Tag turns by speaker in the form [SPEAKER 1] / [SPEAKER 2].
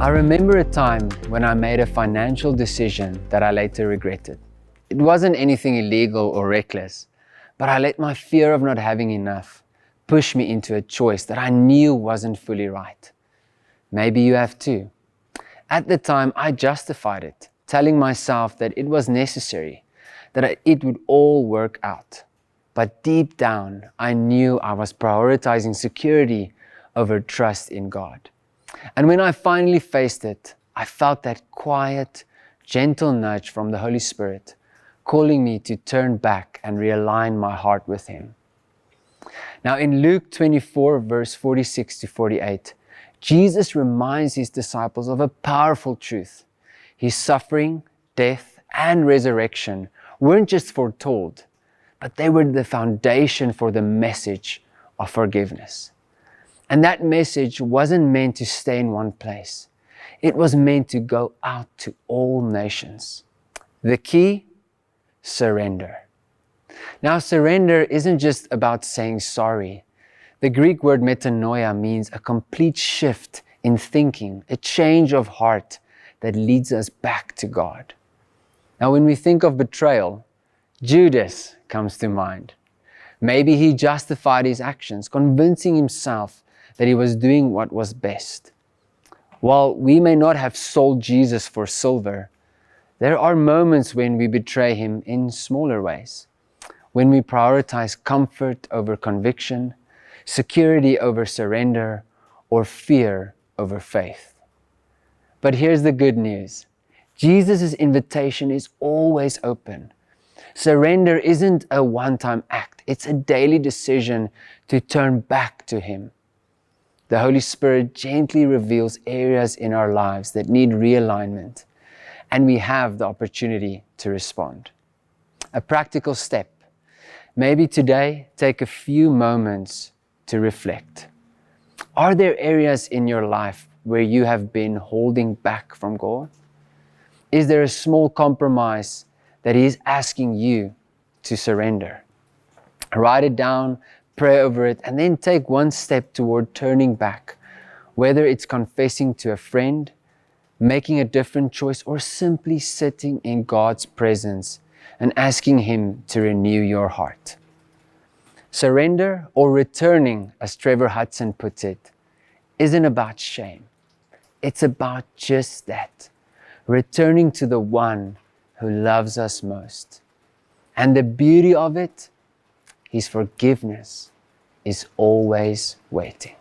[SPEAKER 1] I remember a time when I made a financial decision that I later regretted. It wasn't anything illegal or reckless, but I let my fear of not having enough push me into a choice that I knew wasn't fully right. Maybe you have too. At the time, I justified it, telling myself that it was necessary, that it would all work out. But deep down, I knew I was prioritizing security over trust in God. And when I finally faced it, I felt that quiet, gentle nudge from the Holy Spirit, calling me to turn back and realign my heart with Him. Now in Luke 24, verse 46 to 48, Jesus reminds His disciples of a powerful truth. His suffering, death, and resurrection weren't just foretold, but they were the foundation for the message of forgiveness. And that message wasn't meant to stay in one place. It was meant to go out to all nations. The key? Surrender. Now, surrender isn't just about saying sorry. The Greek word metanoia means a complete shift in thinking, a change of heart that leads us back to God. Now, when we think of betrayal, Judas comes to mind. Maybe he justified his actions, convincing himself that he was doing what was best. While we may not have sold Jesus for silver, there are moments when we betray Him in smaller ways, when we prioritize comfort over conviction, security over surrender, or fear over faith. But here's the good news. Jesus' invitation is always open. Surrender isn't a one-time act. It's a daily decision to turn back to Him. The Holy Spirit gently reveals areas in our lives that need realignment, and we have the opportunity to respond. A practical step. Maybe today, take a few moments to reflect. Are there areas in your life where you have been holding back from God? Is there a small compromise that He is asking you to surrender? Write it down, pray over it, and then take one step toward turning back, whether it's confessing to a friend, making a different choice, or simply sitting in God's presence and asking Him to renew your heart. Surrender, or returning, as Trevor Hudson puts it, isn't about shame. It's about just that, returning to the one who loves us most. And the beauty of it, His forgiveness is always waiting.